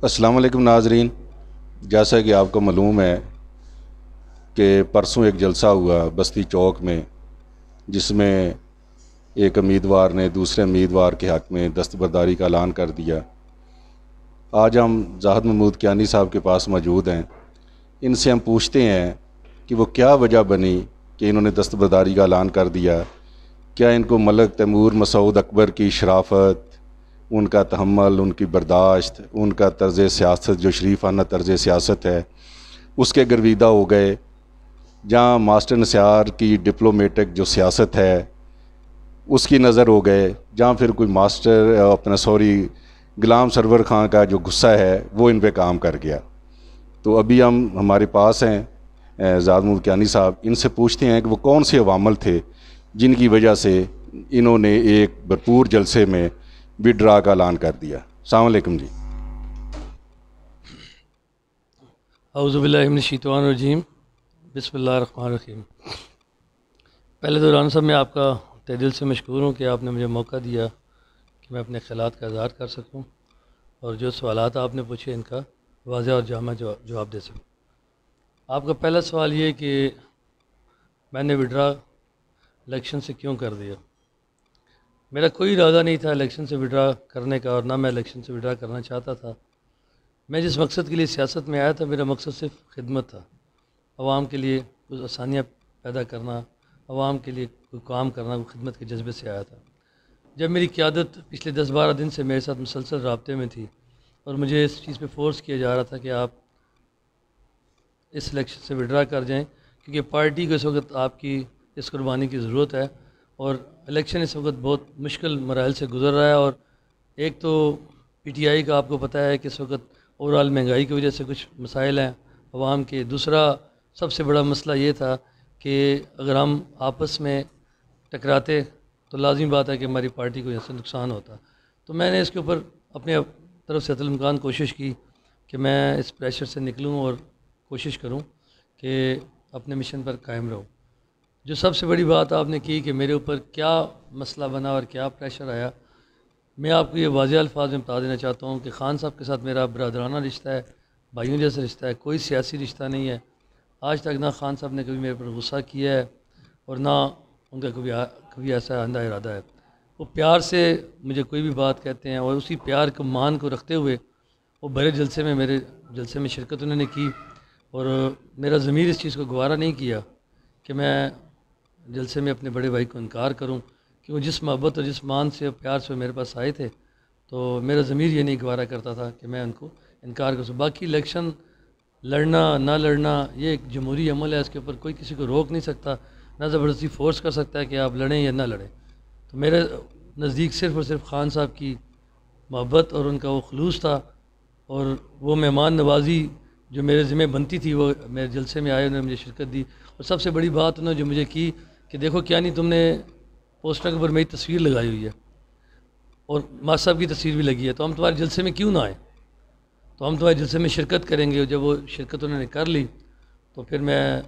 السلام علیکم ناظرین، جیسا کہ آپ کو معلوم ہے کہ پرسوں ایک جلسہ ہوا بستی چوک میں، جس میں ایک امیدوار نے دوسرے امیدوار کے حق میں دستبرداری کا اعلان کر دیا۔ آج ہم زاہد محمود کیانی صاحب کے پاس موجود ہیں۔ ان سے ہم پوچھتے ہیں کہ وہ کیا وجہ بنی کہ انہوں نے دستبرداری کا اعلان کر دیا۔ کیا ان کو ملک تیمور مسعود اکبر کی شرافت، ان کا تحمل، ان کی برداشت، ان کا طرز سیاست جو شریفانہ طرز سیاست ہے اس کے گرویدہ ہو گئے، جہاں ماسٹر نثار کی ڈپلومیٹک جو سیاست ہے اس کی نظر ہو گئے، جہاں پھر کوئی غلام سرور خان کا جو غصہ ہے وہ ان پہ کام کر گیا۔ تو ابھی ہمارے پاس ہیں زاہد محمود کیانی صاحب، ان سے پوچھتے ہیں کہ وہ کون سے عوامل تھے جن کی وجہ سے انہوں نے ایک بھرپور جلسے میں وڈرا کا اعلان کر دیا۔ السلام علیکم جی۔ اعوذ باللہ من الشیطان الرجیم، بسم اللہ الرحمن الرحیم۔ پہلے تو رانا صاحب میں آپ کا تہ دل سے مشکور ہوں کہ آپ نے مجھے موقع دیا کہ میں اپنے خیالات کا اظہار کر سکوں اور جو سوالات آپ نے پوچھے ان کا واضح اور جامع جواب دے سکوں۔ آپ کا پہلا سوال یہ کہ میں نے وڈرا الیکشن سے کیوں کر دیا۔ میرا کوئی ارادہ نہیں تھا الیکشن سے وڈرا کرنے کا، اور نہ میں الیکشن سے وڈرا کرنا چاہتا تھا۔ میں جس مقصد کے لیے سیاست میں آیا تھا، میرا مقصد صرف خدمت تھا، عوام کے لیے کچھ آسانیاں پیدا کرنا، عوام کے لیے کوئی کام کرنا، وہ خدمت کے جذبے سے آیا تھا۔ جب میری قیادت پچھلے 10-12 دن سے میرے ساتھ مسلسل رابطے میں تھی اور مجھے اس چیز پہ فورس کیا جا رہا تھا کہ آپ اس الیکشن سے وڈرا کر جائیں، کیونکہ پارٹی کو اس وقت آپ کی اس قربانی کی ضرورت ہے، اور الیکشن اس وقت بہت مشکل مراحل سے گزر رہا ہے۔ اور ایک تو پی ٹی آئی کا آپ کو پتہ ہے کہ اس وقت اوورال مہنگائی کی وجہ سے کچھ مسائل ہیں عوام کے۔ دوسرا سب سے بڑا مسئلہ یہ تھا کہ اگر ہم آپس میں ٹکراتے تو لازمی بات ہے کہ ہماری پارٹی کو یہاں سے نقصان ہوتا۔ تو میں نے اس کے اوپر اپنے طرف سے حتی الامکان کوشش کی کہ میں اس پریشر سے نکلوں اور کوشش کروں کہ اپنے مشن پر قائم رہوں۔ جو سب سے بڑی بات آپ نے کی کہ میرے اوپر کیا مسئلہ بنا اور کیا پریشر آیا، میں آپ کو یہ واضح الفاظ میں بتا دینا چاہتا ہوں کہ خان صاحب کے ساتھ میرا برادرانہ رشتہ ہے، بھائیوں جیسا رشتہ ہے، کوئی سیاسی رشتہ نہیں ہے۔ آج تک نہ خان صاحب نے کبھی میرے پر غصہ کیا ہے اور نہ ان کا کبھی ایسا آئندہ ارادہ ہے۔ وہ پیار سے مجھے کوئی بھی بات کہتے ہیں، اور اسی پیار کو مان کو رکھتے ہوئے وہ بڑے جلسے میں میرے جلسے میں شرکت انہوں نے کی، اور میرا ضمیر اس چیز کو گوارا نہیں کیا کہ میں جلسے میں اپنے بڑے بھائی کو انکار کروں، کہ وہ جس محبت اور جس مان سے اور پیار سے میرے پاس آئے تھے، تو میرا ضمیر یہ نہیں گوارا کرتا تھا کہ میں ان کو انکار کر سکوں۔ باقی الیکشن لڑنا نہ لڑنا یہ ایک جمہوری عمل ہے، اس کے اوپر کوئی کسی کو روک نہیں سکتا، نہ زبردستی فورس کر سکتا ہے کہ آپ لڑیں یا نہ لڑیں۔ تو میرے نزدیک صرف اور صرف خان صاحب کی محبت اور ان کا وہ خلوص تھا، اور وہ مہمان نوازی جو میرے ذمہ بنتی تھی، وہ میرے جلسے میں آئے، انہوں نے مجھے شرکت دی۔ اور سب سے بڑی بات انہوں نے جو مجھے کی کہ دیکھو کیانی، تم نے پوسٹر کے اوپر میری تصویر لگائی ہوئی ہے اور ماں صاحب کی تصویر بھی لگی ہے، تو ہم تمہارے جلسے میں کیوں نہ آئیں، تو ہم تمہارے جلسے میں شرکت کریں گے۔ جب وہ شرکت انہوں نے کر لی تو پھر میں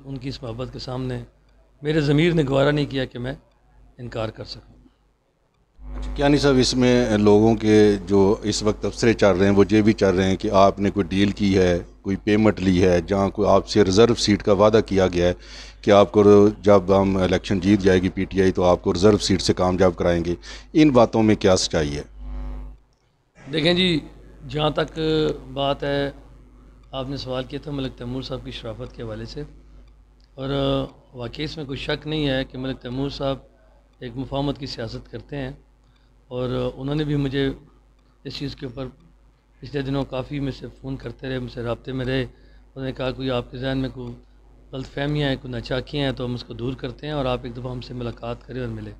ان کی اس محبت کے سامنے میرے ضمیر نے گوارا نہیں کیا کہ میں انکار کر سکوں۔ کیانی صاحب، اس میں لوگوں کے جو اس وقت تبصرے چل رہے ہیں وہ یہ بھی چل رہے ہیں کہ آپ نے کوئی ڈیل کی ہے، کوئی پیمنٹ لی ہے، جہاں کوئی آپ سے ریزرو سیٹ کا وعدہ کیا گیا ہے کہ آپ کو جب ہم الیکشن جیت جائے گی پی ٹی آئی تو آپ کو ریزرو سیٹ سے کامیاب کرائیں گے۔ ان باتوں میں کیا سچائی ہے؟ دیکھیں جی، جہاں تک بات ہے، آپ نے سوال کیا تھا ملک تیمور صاحب کی شرافت کے حوالے سے، اور واقعی اس میں کوئی شک نہیں ہے کہ ملک تیمور صاحب ایک مفاہمت کی سیاست کرتے ہیں، اور انہوں نے بھی مجھے اس چیز کے اوپر پچھلے دنوں کافی مجھ سے فون کرتے رہے، مجھ سے رابطے میں رہے۔ انہوں نے کہا کوئی آپ کے ذہن میں کوئی غلط فہمیاں ہیں، کوئی ناچاکیاں ہیں، تو ہم اس کو دور کرتے ہیں اور آپ ایک دفعہ ہم سے ملاقات کریں اور ملے۔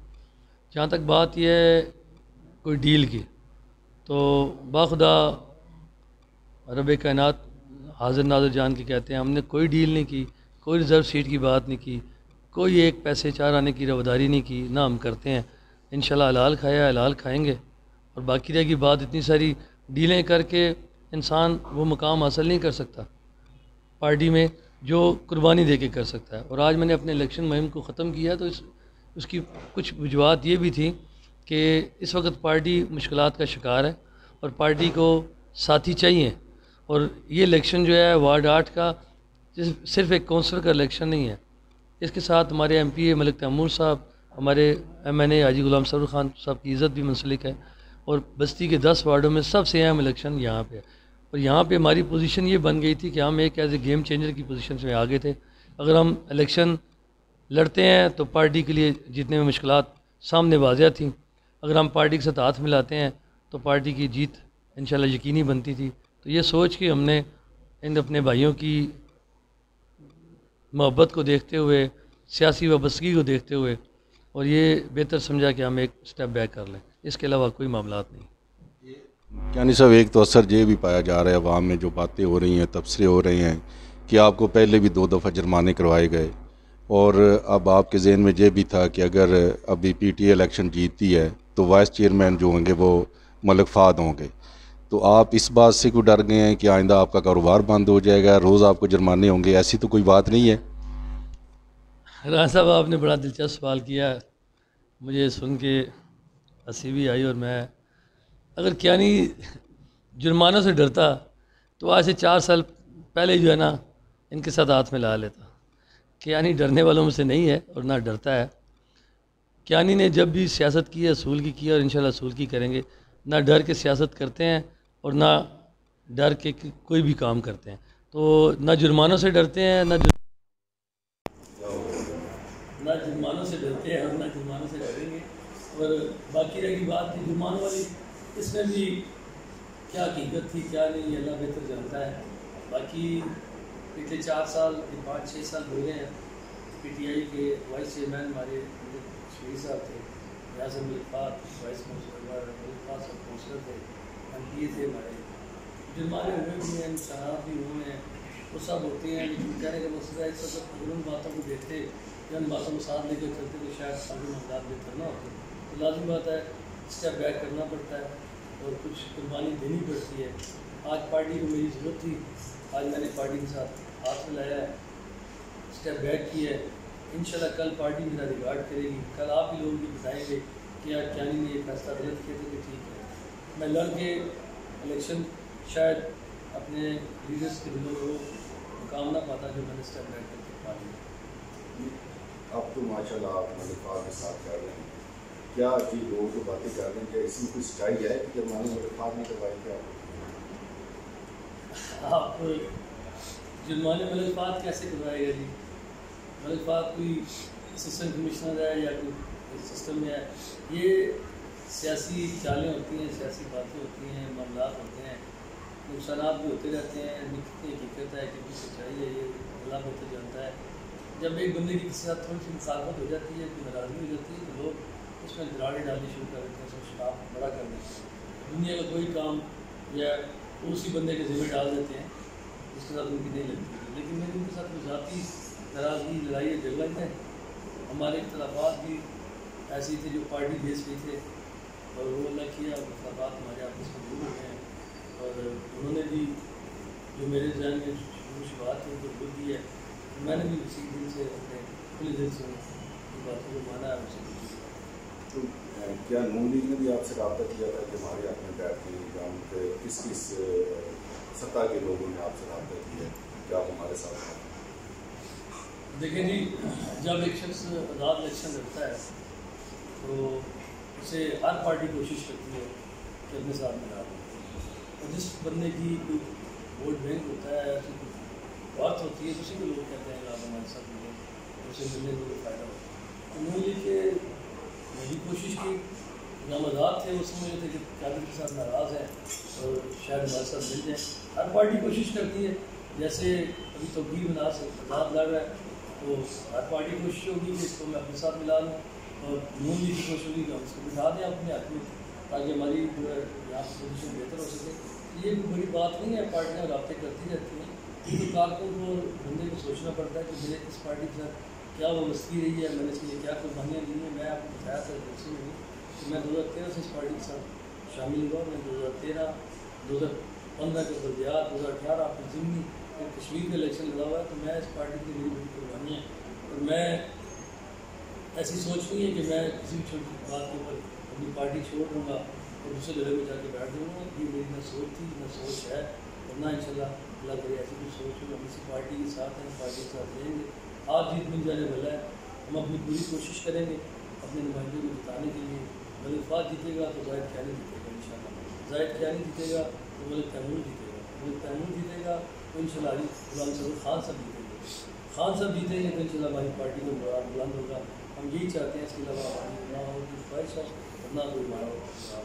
جہاں تک بات یہ ہے کوئی ڈیل کی، تو باخدا رب کائنات حاضر ناظر جان کے کہتے ہیں ہم نے کوئی ڈیل نہیں کی، کوئی ریزرو سیٹ کی بات نہیں کی، کوئی ایک پیسے چار آنے کی رواداری نہیں کی، نہ ہم کرتے ہیں۔ انشاءاللہ حلال کھایا حلال کھائیں گے، اور باقی رہ گی بات، اتنی ساری ڈیلیں کر کے انسان وہ مقام حاصل نہیں کر سکتا پارٹی میں جو قربانی دے کے کر سکتا ہے۔ اور آج میں نے اپنے الیکشن مہم کو ختم کیا تو اس کی کچھ وجوہات یہ بھی تھیں کہ اس وقت پارٹی مشکلات کا شکار ہے، اور پارٹی کو ساتھی چاہیے. اور یہ الیکشن جو ہے وارڈ 8 کا صرف ایک کونسلر کا الیکشن نہیں ہے. اس کے ساتھ ہمارے ایم پی اے ملک تیمور صاحب، ہمارے ایم این اے حاجی غلام سرور خان صاحب کی عزت بھی منسلک ہے. اور بستی کے 10 وارڈوں میں سب سے اہم الیکشن یہاں پہ ہے. اور یہاں پہ ہماری پوزیشن یہ بن گئی تھی کہ ہم ایک ایز اے گیم چینجر کی پوزیشن میں آگے تھے. اگر ہم الیکشن لڑتے ہیں تو پارٹی کے لیے جتنے میں مشکلات سامنے واضح تھیں. اگر ہم پارٹی کے ساتھ ہاتھ ملاتے ہیں تو پارٹی کی جیت انشاءاللہ یقینی بنتی تھی. تو یہ سوچ کے ہم نے ان اپنے بھائیوں کی محبت کو دیکھتے ہوئے، سیاسی وابستگی کو دیکھتے ہوئے، اور یہ بہتر سمجھا کہ ہم ایک سٹیپ بیک کر لیں. اس کے علاوہ کوئی معاملات نہیں. یعنی صاحب ایک تو اثر یہ بھی پایا جا رہا ہے عوام میں، جو باتیں ہو رہی ہیں، تبصرے ہو رہے ہیں کہ آپ کو پہلے بھی 2 دفعہ جرمانے کروائے گئے، اور اب آپ کے ذہن میں یہ بھی تھا کہ اگر ابھی پی ٹی اے الیکشن جیتتی ہے تو وائس چیئرمین جو ہوں گے وہ ملک فہد ہوں گے. تو آپ اس بات سے کوئی ڈر گئے ہیں کہ آئندہ آپ کا کاروبار بند ہو جائے گا، روز آپ کو جرمانے ہوں گے؟ ایسی تو کوئی بات نہیں ہے. رانا صاحب آپ نے بڑا دلچسپ سوال کیا. مجھے سن کے ہنسی بھی آئی. اور میں اگر کیانی جرمانوں سے ڈرتا تو آج سے 4 سال پہلے جو ہے نا ان کے ساتھ ہاتھ ملا لیتا. کیانی ڈرنے والوں میں سے نہیں ہے اور نہ ڈرتا ہے. کیانی نے جب بھی سیاست کی ہے اصول کی ہے، اور انشاءاللہ اصول کی کریں گے. نہ ڈر کے سیاست کرتے ہیں اور نہ ڈر کے کوئی بھی کام کرتے ہیں. تو نہ جرمانوں سے ڈرتے ہیں، نہ جرمانوں سے ڈرتے ہیں اور نہ جرمانوں سے ڈریں گے. اور باقی رہی بات کی جرمانوں والی، اس میں بھی کیا حقیقت تھی کیا نہیں اللہ بہتر جانتا ہے. باقی پچھلے 4 سال 5-6 سال ہو گئے ہیں. پی ٹی آئی کے وائس چیئرمین ہمارے شفیع صاحب تھے، ریاض ملک فہد وائس ملک فہد صاحب کونسلر تھے، ایم پی اے تھے ہمارے. جرمانے ہوئے بھی ہیں، نقصانات بھی ہوئے ہیں، وہ سب ہوتے ہیں. لیکن کہنے کا مقصد ہے اگر ان باتوں کو دیکھتے یا ان باتوں کو ساتھ لے کر چلتے تو شاید آگے معاملات بہتر نہ ہوتے. تو لازمی بات ہے اسٹیپ بیک کرنا پڑتا ہے اور کچھ قربانی دینی پڑتی ہے. آج پارٹی کو میری ضرورت تھی، آج میں نے پارٹی کے ساتھ ہاتھ ملایا ہے، اسٹیپ بیک کیا ہے. انشاءاللہ کل پارٹی میرا ریگارڈ کرے گی. کل آپ ہی لوگ بھی بتائیں گے کہ یار کیانی نے یہ فیصلہ غلط کیا تھا کہ ٹھیک ہے. میں لڑ کے الیکشن شاید اپنے لیڈرس کے دلوں کو مقام نہ پاتا جو میں نے اسٹیپ بیک کر کے پا لیا. اب تو ماشاءاللہ آپ ملک فہد کے ساتھ کر رہے ہیں، کیا جی لوگوں کو باتیں کر رہے ہیں کہ اس میں کوئی سچائی ہے کہ جرمانے ملک فہد نے کروائی؟ کیا آپ جرمانے ملک فہد کیسے کروائے گا جی؟ ملک فہد کوئی اسسٹنٹ کمشنر ہے یا کوئی سسٹم میں ہے؟ یہ سیاسی چالیں ہوتی ہیں، سیاسی باتیں ہوتی ہیں، معاملات ہوتے ہیں، نقصانات بھی ہوتے رہتے ہیں. کتنی حقیقت ہے کتنی سچائی ہے یہ اللہ بہتر جانتا ہے. جب ایک بندے کی کسی ساتھ تھوڑی سی مخالفت ہو جاتی ہے، کوئی ناراضگی ہو جاتی ہے تو لوگ اس میں دراڑیں ڈالنی شروع کر دیتے ہیں، اس کو شراب بڑا کر دیتے ہیں. دنیا کا کوئی کام یا اسی بندے کے ذمہ ڈال دیتے ہیں جس کے ساتھ ان کی نہیں لگتی. لیکن میری ان کے ساتھ کوئی ذاتی ناراضگی لڑائی جھگڑا نہیں ہے. ہمارے اختلافات بھی ایسے تھے جو پارٹی بیس پہ تھے، اور وہ اللہ کیا اختلافات ہمارے آپس میں دور ہو گئے ہیں. اور انہوں نے بھی جو میرے ذہن میں شروعات تھی ان کو بول دی ہے. میں نے بھی اسی دل سے اپنے کھلے دل سے ان باتوں کو مانا ہے. تو کیا نون لیگ نے بھی آپ سے رابطہ کیا تھا کہ ہمارے حق میں بیٹھیں یا ان کے کس کس سطح کے لوگوں نے آپ سے رابطہ کیا ہے کہ آپ ہمارے ساتھ ہیں؟ دیکھیں جی، جب ایک شخص آزاد الیکشن لڑتا ہے تو اسے ہر پارٹی کوشش کرتی ہے کہ اپنے ساتھ ملا لیں. اور جس بندے کی کوئی ووٹ بینک ہوتا ہے، ایسی کوئی بات ہوتی ہے، اسی کو لوگ کہتے ہیں کہ آپ ہمارے ساتھ ملیں، اسے ملنے میں کوئی فائدہ ہوتا ہے. انہوں نے کہ میں بھی کوشش کی. ہم آزاد تھے اس میں تھے کہ قیادت کے ساتھ ناراض ہیں اور شاید ہمارے ساتھ مل جائیں. ہر پارٹی کوشش کرتی ہے. جیسے ابھی توقیر بنا سے آزاد لڑ رہا ہے تو ہر پارٹی کوشش ہوگی کہ اس کو میں اپنے ساتھ ملا لوں، اور نون لیگ کی کوشش ہوگی کہ ہم اس کو بٹھا دیں اپنے حق میں تاکہ ہماری یہاں پوزیشن بہتر ہو سکے. یہ کوئی بڑی بات نہیں ہے. پارٹیاں رابطے کرتی رہتی ہیں. لیکن کارکن کو بندے کو سوچنا پڑتا ہے کہ میرے اس پارٹی کے ساتھ کیا وابستگی رہی ہے، میں نے اس کے لیے کیا قربانیاں دی ہیں. میں آپ کو بتایا تھا دوسری میں کہ میں 2013 سے اس پارٹی کے ساتھ شامل ہوا. میں 2013 2015 کے بلدیات 2018 آپ کی ضمنی کشمیر کا الیکشن لڑا ہوا ہے. تو میں اس پارٹی کی میری بڑی قربانی ہے. اور میں ایسی سوچ نہیں ہے کہ میں کسی بھی چھوٹی بات کے اوپر اپنی پارٹی چھوڑ دوں گا اور دوسرے جگہ میں جا کے بیٹھ جاؤں گا. یہ میری نہ سوچ تھی نہ سوچ ہے، اور نہ انشاءاللہ اللہ کرے ایسی کوئی سوچ ہو. ہم اسی پارٹی کے ساتھ ہیں، پارٹی کے ساتھ رہیں گے. آج جیت مل جانے والا ہے، ہم اپنی پوری کوشش کریں گے اپنے نمائندوں کو جتانے کے لیے. ملک فہد جیتے گا تو زاہد کیانی جیتے گا انشاءاللہ. زاہد کیانی جیتے گا تو ملک تیمور جیتے گا. ملک تیمور جیتے گا تو انشاءاللہ علی غلام صاحب خان صاحب جیتیں گے. خان صاحب جیتیں گے تو انشاءاللہ ہماری پارٹی کو بلند ہوگا. ہم یہی چاہتے ہیں، اس کے علاوہ ہماری نہ ہو کوئی خواہش ہے اور نہ کوئی ہمارا.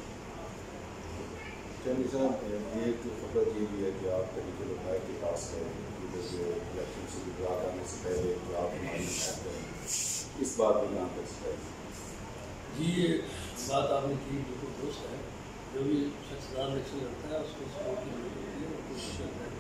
چینی صاحب، ایک خبر یہ بھی ہے کہ آپ کبھی جو لوگ کے پاس ہے الیکشن سے گزرا آنے سے پہلے کہ آپ ہماری حمایت کریں، اس بات میں کہاں تک ہے؟ جی یہ بات آپ نے کی بالکل درست ہے. جو بھی شخص الیکشن لڑتا ہے اس کو سپورٹ کی ضرورت ہوتی ہے، اور کوشش کرتا ہے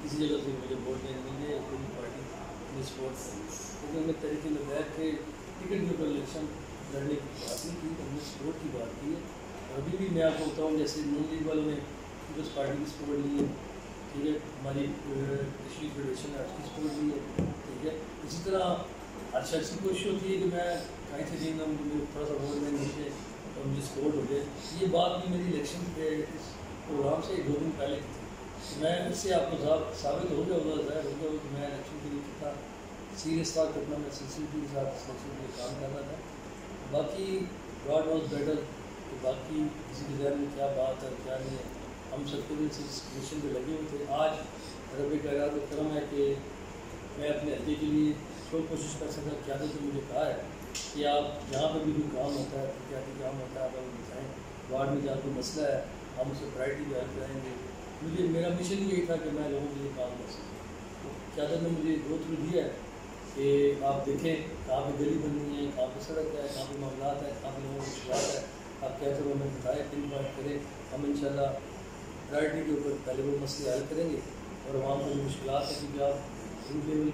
کسی جگہ سے مجھے ووٹ دینے ملے یا کوئی پارٹی اپنی سپورٹ کرے. کیونکہ ہم نے تحریک لبیک کے ٹکٹ کے اوپر الیکشن لڑنے کی بات نہیں کی، ہم نے سپورٹ کی بات کی ہے. اور ابھی بھی میں آپ کو بتاؤں، جیسے نون لیگ والوں نے پیپلز پارٹی کی سپورٹ لی ہے، ٹھیک ہے، ہماری کشمیر فیڈریشن نے کی سپورٹ لی ہے، ٹھیک ہے. اسی طرح ہر شخص کی کوشش ہوتی ہے کہ میں کہیں سے نہیں ہوں، مجھے تھوڑا سا ووٹ میں نیچے اور مجھے سپورٹ ہو جائے. یہ بات بھی میری الیکشن کے اس پروگرام سے 2 دن پہلے کی تھی. میں اس سے آپ کو ثابت ہو گیا ہوگا، ظاہر ہو گیا ہوگا کہ میں الیکشن کے لیے کتنا سیریس تھا، کتنا میں سنسیریٹی کے ساتھ اس الیکشن کے لیے کام کر رہا تھا. باقی گاڈ نوز بیٹر کہ باقی کسی کے ذہن میں کیا بات ہے کیا نہیں ہے. ہم سب کے دن سے اس مشن پہ لگے ہوئے تھے. آج رب خیرات و کرم ہے کہ میں اپنے عہدے کے لیے جو کوشش کر سکتا. قیادت نے مجھے کہا ہے کہ آپ جہاں پہ بھی کوئی کام ہوتا ہے، احتیاطی کام ہوتا ہے، آپ ہمیں بتائیں. وارڈ میں جہاں کوئی مسئلہ ہے ہم اسے پرائرٹی پہ حل کریں گے. میرا مشن یہی تھا کہ میں لوگوں کے لیے کام کر سکوں. قیادت نے مجھے گو تھرو دیا ہے کہ آپ دیکھیں کہاں پہ گلی بننی ہے، کہاں پہ سڑک ہے، کہاں پہ معاملات ہیں، کہاں پہ لوگوں کو مشکلات ہے. آپ کیسے ہمیں بتائیں، پن پوائنٹ کریں. ہم انشاءاللہ پرائرٹی کے اوپر پہلے وہ مسئلے حل کریں گے. اور عوام کو جو مشکلات ہیں، کیونکہ آپ ان لیول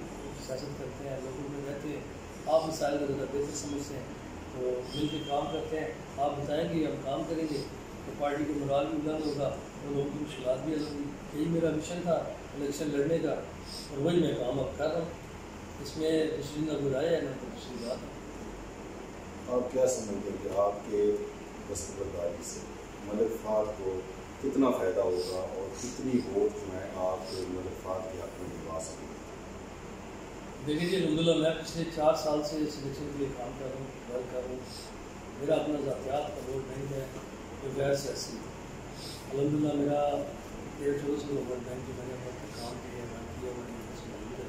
سیاست کرتے ہیں، لوگوں میں رہتے ہیں، آپ مسائل کو زیادہ بہتر سمجھتے ہیں، تو مل کے کام کرتے ہیں. آپ بتائیں گے ہم کام کریں گے تو پارٹی کا مرال بھی بلند ہوگا اور لوگوں کی مشکلات بھی حل ہوگی. یہی میرا مشن تھا الیکشن لڑنے کا، اور وہی میں کام اب کر رہا ہوں. اس میں دوسری نہ کوئی رائے ہے نہ کوئی دوسری بات ہے. آپ کیا سمجھتے ہیں کہ آپ کے دستبرداری سے ملک فہد کو کتنا فائدہ ہوگا اور کتنی ووٹ جو ہیں آپ ملک فہد کے حق میں دلوا سکیں گے؟ دیکھیے جی الحمدللہ میں پچھلے 4 سال سے اس الیکشن کے لیے کام کر رہا ہوں، ورک کر رہا ہوں. میرا اپنا ذاتیات کا ووٹ بینک ہے جو غیر سیاسی ہے. الحمدللہ میرا 13-14 سال ووٹ بینک جو میں نے اپنا کام کیا ہے کیا میں نے اس میں موجود ہے.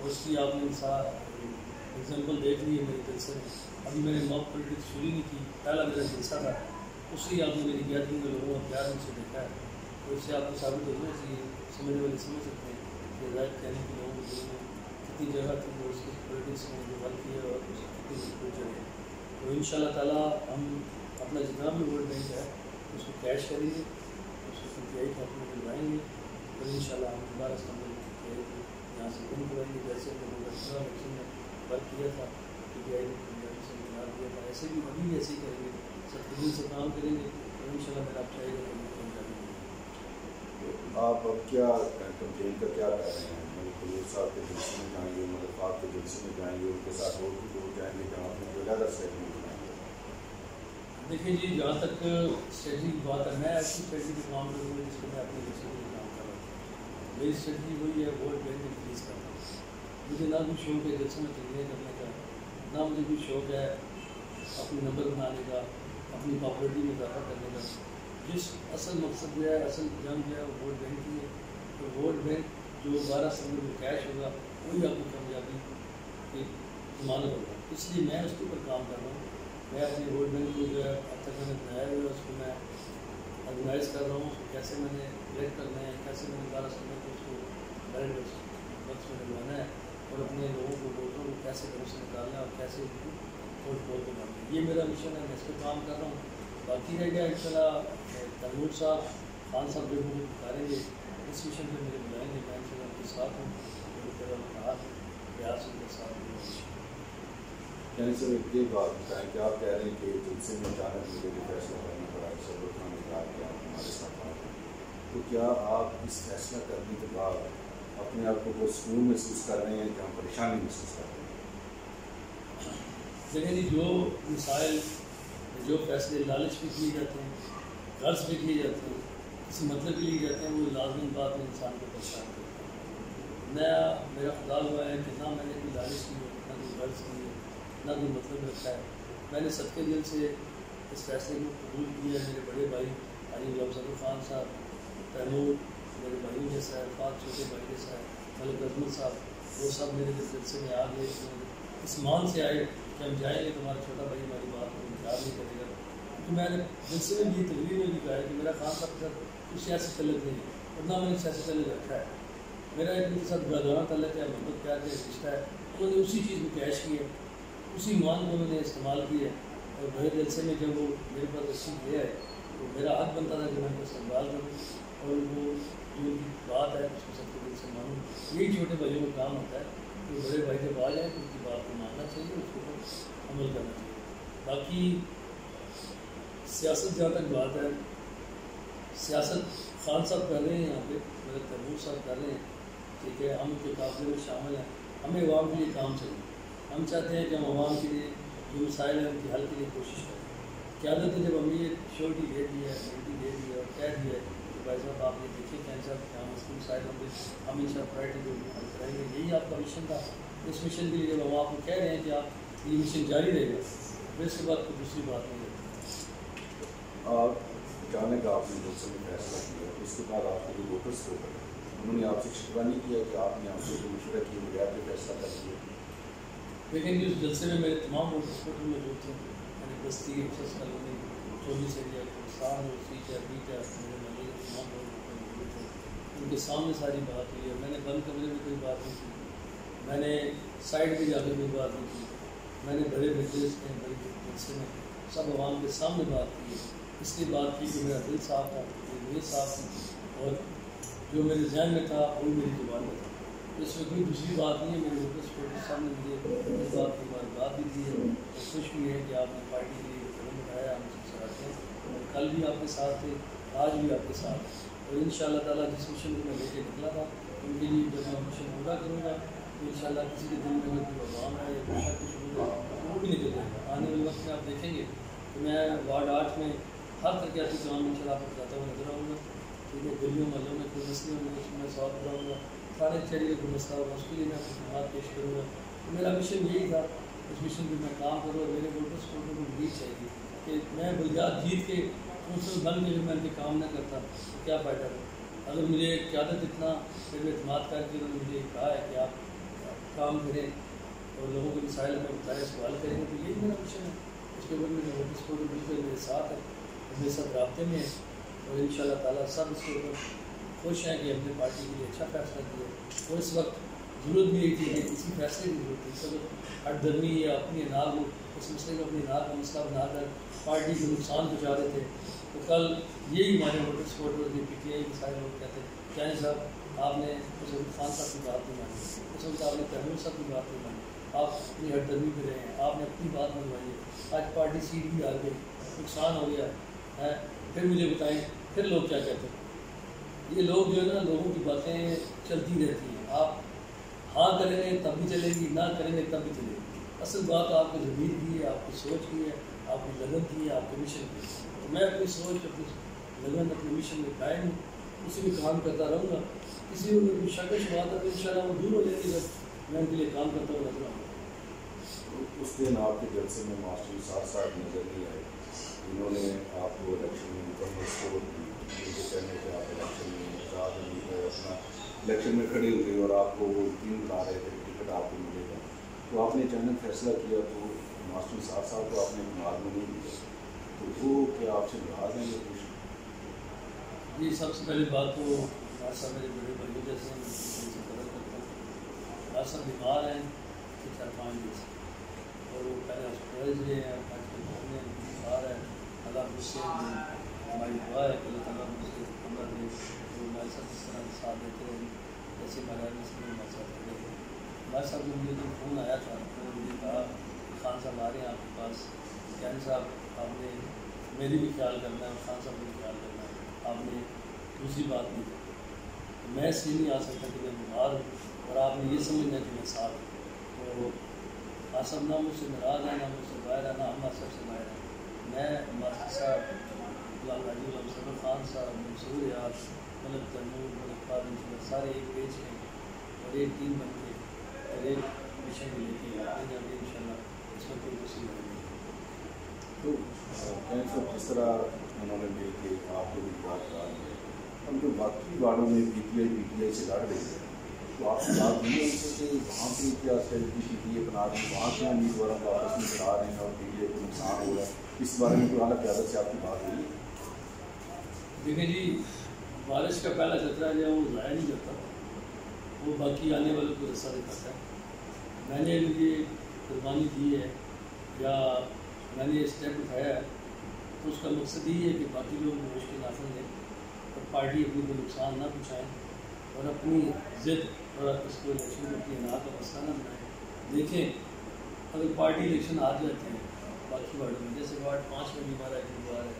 اور اس کی آپ نے ایگزامپل دیکھ لی ہے میری جلسے میں. ابھی میں نے موک پولیٹکس شروع نہیں کی، پہلا میرا جلسہ تھا، اس سے آپ نے میری گیدرنگ میں لوگوں کا پیار مجھ سے دیکھا ہے. تو اس سے آپ کو ثابت ہو گیا کہ سمجھنے والے سمجھ سکتے ہیں کہ زاہد کہنے کے لوگوں کے دل میں کتنی جگہ تھی جو اس کی پولیٹکس میں جو ورک کیا اور اس کی کتنی جگہ. تو ان شاء اللہ تعالیٰ ہم اپنا جتنا بھی ووٹ بینک ہے اس کو کیش کریں گے، اس کو PTI کے حق میں دلوائیں گے، اور ان شاء اللہ ہم دوبارہ استعمال PTI کو یہاں سے گم کریں گے. جیسے ہم نے الیکشن میں ورک کیا تھا، PTI نے پنجابی سے انتظار کیا تھا، ایسے بھی ابھی بھی ایسے ہی کریں گے. سب دل سے کام کریں گے اور ان شاء اللہ میرا چاہیے گا پنجابی. آپ اب کیا کمپین کا کیا کر رہے ہیں؟ ملک حضور صاحب کے جلسے میں جائیں گے، ملک فہد کے جلسے میں جائیں گے، ان کے ساتھ اور بھی لوگ جائیں گے جہاں اپنے جو لیدر اسٹیٹمنٹ بنائیں گے؟ دیکھیے جی جہاں تک اسٹریٹجی کی بات ہے، میں ایسی اسٹریٹجی پہ کام کروں گا جس کو میں اپنے جلسے میں کام کر رہا ہوں. میری اسٹریٹجی وہی ہے ووٹ بینک انکریز کرنا. مجھے نہ کوئی شوق ہے جلسے میں تقریر کرنے کا، نہ مجھے کوئی شوق ہے اپنے نمبر بنانے کا، اپنی پاپولرٹی میں اضافہ کرنے کا. جس اصل مقصد جو ہے، اصل جنگ جو ہے وہ ووٹ بینک کی ہے. تو ووٹ بینک جو 12 سال میں کیش ہوگا وہی آپ کو کامیابی کی ضمانت ہوگا. اس لیے میں اس کے اوپر کام کر رہا ہوں. میں اپنے ووٹ بینک کو جو ہے اب تک میں نے بنایا ہوا ہے اس کو میں آرگنائز کر رہا ہوں. اس کو کیسے میں نے کلیکٹ کرنا ہے، کیسے میں نے 12 سال کو اس کو بیلٹ وقت میں لگوانا ہے، اور اپنے لوگوں کو ووٹوں کو کیسے گھروں سے نکالنا ہے اور کیسے ووٹ پول کو بننا ہے. یہ میرا مشن ہے، میں اس پہ کام کر رہا ہوں. باقی رہ گیا انشاءاللہ تیمور صاحب خان صاحب جو مجھے بتائیں گے اس مشن پہ مجھے بلائیں گے، میں انشاءاللہ ان کے ساتھ ہوں. پیاس ان کے ساتھ ہوں. یعنی سر ایک یہ بات بتائیں کہ آپ کہہ رہے ہیں کہ جلسے میں اچانک مجھے جو فیصلہ کرنا پڑا ہے صبر خان نے کہا کہ آپ ہمارے ساتھ آ رہے ہیں، تو کیا آپ اس فیصلہ کرنے کے بعد اپنے آپ کو سکون محسوس کر رہے ہیں کہ ہم پریشانی محسوس کر رہے ہیں؟ لیکن جی جو مسائل جو فیصلے لالچ پہ کیے جاتے ہیں، غرض پہ کیے جاتے ہیں، کسی مطلب کے لیے جاتے ہیں، وہ لازمی بات میں انسان کو پریشان کرتا ہے۔ میرا خدا ہوا ہے کہ نہ میں نے کوئی لالچ کی ہے، نہ کوئی غرض کی ہے، نہ کوئی مطلب رکھا ہے۔ میں نے صدقے دل سے اس فیصلے کو قبول کیا ہے۔ میرے بڑے بھائی حاجی غلام صدر خان صاحب، تیمور میرے بھائی جیسا ہے، فات چھوٹے بھائی جیسا ہے، ملک احمد صاحب، وہ سب میرے جلسے میں آ گئے، اس مان سے آئے کہ ہم جائیں گے، تمہارا چھوٹا بھائی ہماری بات کو انکار نہیں کرے گا۔ کیونکہ میں نے جلسے میں بھی تقریر میں بھی کہا ہے کہ میرا خان صاحب کے ساتھ کوئی سیاسی تعلق نہیں ہے، اور نہ میں نے سیاسی تعلق رکھا ہے۔ میرا ایک ان کے ساتھ برادرانہ تعلق ہے، محبت پیار کا رشتہ ہے۔ انہوں نے اسی چیز کو کیش کی ہے، اسی مان کو انہوں نے استعمال کی ہے، اور بڑے جلسے میں جب وہ میرے پاس تشریف لے آئے تو میرا حق بنتا تھا کہ میں ان کو استقبال کروں، اور وہ جو ان کی بات ہے اس کو سب کے دل سے مانوں۔ یہی چھوٹے بھائیوں کا کام ہوتا ہے کہ بڑے بھائی جب آ جائیں تو ان کی بات کو ماننا چاہیے، اس کے اوپر عمل کرنا چاہیے۔ باقی سیاست جہاں تک بات ہے، سیاست خان صاحب کر رہے ہیں، یہاں پہ میرے تیمور صاحب کر رہے ہیں، ٹھیک ہے، ہم کے قافلے میں شامل ہیں۔ ہمیں عوام کے لیے کام چاہیے، ہم چاہتے ہیں کہ ہم عوام کے لیے جو مسائل ہیں ان کے حل کے لیے کوشش کریں۔ قیادت نے جب ہمیں یہ شیورٹی دے دی ہے، گارنٹی دے دی ہے اور کہہ دیا ہے کہ بھائی صاحب آپ یہ دیکھیں کہ صاحب کہ ہم اس کے مسائل ہوں گے، ہم ان شاء اللہ پرائرٹی کو حل کریں گے، یہی آپ کا مشن تھا۔ اس مشن کے لیے جب ہم آپ کو کہہ رہے ہیں کہ آپ یہ مشن جاری رہے گا، پھر اس کے بعد کوئی دوسری بات نہیں ہے۔ آپ جانے کا آپ نے جلسے میں فیصلہ کیا، اس کے بعد آپ کے جو ووٹرس کو انہوں نے آپ سے شکوہ نہیں کیا کہ آپ نے آپ سے جو مشورہ کیے بغیر کے فیصلہ کر دیا؟ لیکن اس جلسے میں میرے تمام ووٹرس کو موجود تھے، یعنی بستی ایکسس کالونی 24 ایریا کوستان اور سیٹ ہے بیٹ ہے، میرے محلے کے تمام لوگ موجود تھے۔ ان کے سامنے ساری بات ہوئی ہے، میں نے بند کمرے میں کوئی بات نہیں کی، میں نے سائڈ پہ جا کے کوئی بات نہیں کی، میں نے بڑے مجلس میں بڑے جلسے میں سب عوام کے سامنے بات کی ہے۔ اس لیے بات کی کہ میرا دل صاف تھا، میری نیت صاف تھی، اور جو میرے ذہن میں تھا وہ میری زبان میں تھا۔ اس میں کوئی دوسری بات نہیں ہے۔ میرے ووٹرس کو سامنے مجھے اس بات کی بات بھی دی ہے، اور خوش بھی ہے کہ آپ نے پارٹی کے لیے قدم اٹھایا، ہم سے سراہتے ہیں، اور کل بھی آپ کے ساتھ تھے، آج بھی آپ کے ساتھ، اور ان شاء اللہ تعالیٰ جس مشن کو میں لے کے نکلا تھا ان کے لیے جب میں مشن پورا کروں گا تو ان شاء اللہ کسی کے دل میں اگر کوئی عوام ہے یا کوئی شک شروع ہے وہ بھی نکل جائے گا۔ آنے والے وقت میں آپ دیکھیں گے کہ میں وارڈ 8 میں ہر ترقیاتی کام ان شاء اللہ آپ کو جاتا ہوا نظر آؤں گا، ٹھیک ہے، گلیوں محلوں میں کوئی مسئلے ہوں گے اس میں سوال کراؤں گا، تھانے چہرے کا کوئی مسئلہ ہوگا اس کے لیے میں خدمات پیش کروں گا۔ تو میرا مشن یہی تھا، اس مشن پہ میں کام کروں، اور میرے ووٹرس کو ان کو امید چاہیے کہ میں بلدیات جیت کے کونسل بن کے جو میں ان کے کام نہ کرتا تو کیا فائدہ ہے۔ اگر مجھے قیادت اتنا پھر اعتماد کر کے انہوں نے مجھے کہا ہے کہ آپ کام کریں اور لوگوں کے مسائل میں بتائیں، سوال کریں گے، تو یہی میرا مشن ہے۔ اس کے بعد میرے ووٹرس کو بالکل میرے ساتھ ہے، میرے ساتھ رابطے میں ہیں، اور ان شاء اللہ تعالیٰ سب اس کے اوپر خوش ہیں کہ ہم نے پارٹی کے لیے اچھا فیصلہ کیا، اور اس وقت ضرورت بھی یہی تھی کہ کسی فیصلے کی ضرورت تھی۔ اس وقت ہٹ درمی یا اپنی اناغ ہو اس مسئلے کو اپنی اناغ کا مسئلہ بنا کر پارٹی کو نقصان پہنچا رہے تھے، تو کل یہی ہمارے ووٹر سپورٹر کے پی ٹی آئی کے سارے لوگ کہتے ہیں کیا صاحب آپ نے اس وقت خان صاحب کی بات نہیں مانی، اس وقت آپ نے تیمور صاحب کی بات نہیں مانی، آپ اپنی ہٹ درمی پہ رہے ہیں، آپ نے اپنی بات منوائی ہے، آج پارٹی سیٹ بھی آ گئی، نقصان ہو گیا ہے، پھر مجھے بتائیں پھر لوگ کیا کہتے ہیں۔ یہ لوگ جو ہے نا لوگوں کی باتیں چلتی رہتی ہیں، آپ ہاں کریں گے تب بھی چلے گی، نہ کریں گے تب بھی چلے گی۔ اصل بات آپ کی ضمیر کی ہے، آپ کی سوچ کی ہے، آپ کی لگن کی ہے، آپ کے مشن کی ہے۔ تو میں اپنی سوچ اپنی لگن اپنے مشن میں قائم ہوں، اسی میں کام کرتا رہوں گا۔ کسی کو کوئی شک شبہات ہے تو ان شاء اللہ وہ دور ہو جائے گی جب میں ان کے لیے کام کرتا ہوں نظر آؤں گا۔ اس دن آپ کے جلسے میں ماسٹر نثار صاحب نظر نہیں آئے، انہوں نے آپ کو الیکشن میں مکمل سپورٹ دی، ان کے کہنے پہ آپ الیکشن میں آزاد اپنا الیکشن میں کھڑے ہوئے اور آپ کو وہ یقین دلا رہے تھے کہ ٹکٹ آپ کو ملے گا، تو آپ نے اچانک فیصلہ کیا تو ماسٹر نثار صاحب کو آپ نے اعتماد میں نہیں دیا، تو وہ کیا آپ سے ناراض ہیں یا کچھ؟ جی سب سے پہلی بات تو ہمارے صاحب میرے بڑے بھائیوں جیسے ہیں، ان سے قدر کرتا ہوں۔ ہمارے صاحب بیمار ہیں 4-5 دن سے، اور وہ پہلے ہاسپٹل گئے ہیں، آج کل گھر میں بیمار ہے، اللہ مجھ سے ہماری دعا ہے کہ اللہ تعالیٰ مجھ سے عمر دے، تو ہمارے ساتھ اس طرح ساتھ دیتے رہیں جیسے ہمارے ہمارے ساتھ رہے ہیں۔ ہمارے صاحب جو مجھے جو فون آیا تھا انہوں نے مجھے کہا کہ خان صاحب آ رہے ہیں آپ کے پاس، کیا صاحب آپ نے میری بھی خیال کرنا ہے اور خان صاحب کا بھی خیال کرنا ہے، آپ نے دوسری بات نہیں کی، میں اس لیے نہیں آ سکتا کہ میں بیمار ہوں اور آپ نے یہ سمجھنا ہے کہ میں ساتھ ہوں۔ تو آصف نہ مجھ سے ناراض ہے، نہ مجھ سے باہر ہے، نہ ہم سب سے باہر ہے۔ میں ماسٹر صاحب غلام صدر خان صاحب، منصور یار، ملک تیمور، ملک فاضل سارے ایک پیج میں اور ایک ٹیم بن کے اور ایک مشن میں لے کے آگے جا کے ان شاء اللہ اس میں کوئی دوسری بڑھے گی۔ تو صاحب جس طرح انہوں نے مل کے آپ کو بھی بات کر ہے، ہم جو باقی وارڈوں میں پی ٹی آئی سے لڑ رہی ہے، تو آپ کی بات ہوئی ہے ان سے کہ وہاں پہ کیا اسٹریٹجی پی ٹی اے بنا رہی ہے، وہاں کے امیدواروں کو آپس میں چلا رہے ہیں اور پی ٹی اے کو نقصان ہو رہا ہے، اس بارے میں کوئی اعلیٰ قیادت سے آپ کی بات ہوئی ہے؟ دیکھیں جی، بارش کا پہلا خطرہ جو ہے وہ ضائع نہیں کرتا، وہ باقی آنے والوں کو رستہ دکھاتا ہے۔ میں نے یہ قربانی دی ہے یا میں نے یہ اسٹیپ اٹھایا ہے تو اس کا مقصد یہی ہے کہ باقی لوگ مشکل نہ لیں اور پارٹی اپنی کو نقصان نہ پہنچائیں اور اپنی ضد اور اس کو الیکشن کو اپنی اناج کا مسئلہ نہ بنائیں۔ دیکھیں، اگر پارٹی الیکشن آ جاتے ہیں باقی وارڈوں میں، جیسے وارڈ 5 میں بھی ہمارا ایک امیدوار ہے،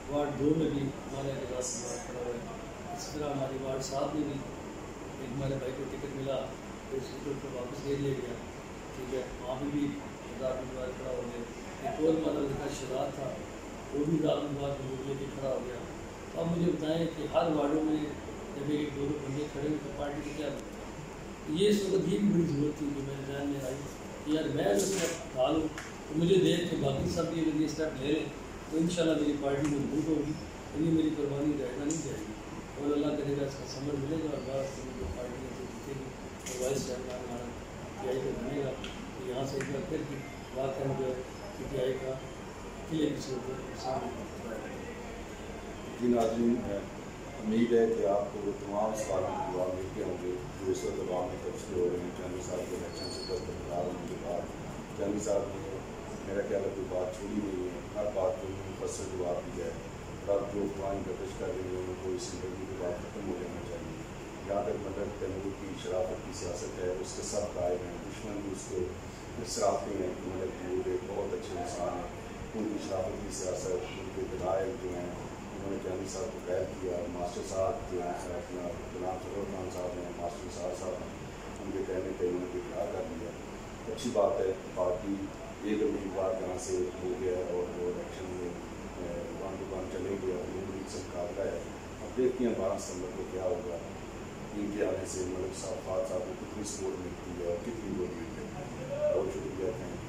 وارڈ 2 میں بھی ہمارا ایک امیدوار کھڑا ہوا ہے، اسی طرح ہماری وارڈ 7 میں بھی ایک ہمارے بھائی کو ٹکٹ ملا، پھر اس ٹکٹ کو واپس لے لیا گیا، ٹھیک ہے، وہاں پہ بھی امیدوار کھڑا ہو گیا۔ ایک اور ہمارا لڑکا شہزاد تھا، وہ بھی امیدوار لے کے کھڑا ہو گیا۔ تو اب مجھے بتائیں کہ ہر وارڈوں میں جب ایک دو بندے کھڑے ہوئے تو پارٹی کو کیا یہ اس وقت یہ بھی بڑی ضرورت تھی کہ میرے ذہن میں آئی کہ یار میں اگر اسٹیپ ڈالوں تو مجھے دیکھ کے باقی سب بھی اگر یہ اسٹیپ لے لیں تو انشاءاللہ میری پارٹی مضبوط ہوگی، یعنی میری قربانی رہنا نہیں جائے گی اور اللہ کرے گا اس کا ثمر ملے گا اور بعد جو پارٹی میں سے جیتے گی اور وائس چیئرمین ہمارا پی آئی کا بنے گا تو یہاں سے ایک بار پھر بھی واقعہ جو ہے پی آئی کا قلعے کی صورت سامنے۔ جی ناظرین، امید ہے کہ آپ کو وہ تمام سوالوں کے جواب ملتے ہوں گے جو اس وقت عوام میں تبصرے ہو رہے ہیں۔ چانی صاحب کے الیکشن سے برقرار ہونے کے بعد چانی صاحب نے میرا خیال ہے کوئی بات چھوڑی نہیں ہے، ہر بات کو مفصل جواب دیا ہے۔ اور اب جو قوائن گردش کر رہی ہیں ان کو اس انٹرویو کے بعد ختم ہو جانا چاہیے۔ جہاں تک ملک تیمور کی شرافت کی سیاست ہے اس کے سب قائد ہیں، دشمن بھی اس کو صرافی ہیں کہ ملک تیمور ایک بہت اچھے انسان ہیں، ان کی شرافت کی سیاست، ان کے دلائل جو ہیں انہوں نے چانی صاحب کو قید کیا، ماسٹر صاحب جو ہیں اپنا غلام صدر خان صاحب ہیں، ماسٹر صاحب ہیں، ان کے کہنے پہ انہوں نے اقرار کر دیا۔ اچھی بات ہے، پارٹی ایک امیدوار جہاں سے ہو گیا اور وہ الیکشن میں ون ٹو ون چلے گیا، لیگ سے مقابلہ ہے۔ اب دیکھتے ہیں 12 ستمبر کو کیا ہوگا، ان کے آنے سے ملک صاحب فات صاحب کو کتنی سپورٹ ملتی ہے اور کتنی ووٹ ملتی ہے۔ بہت شکریہ، تھینک یو۔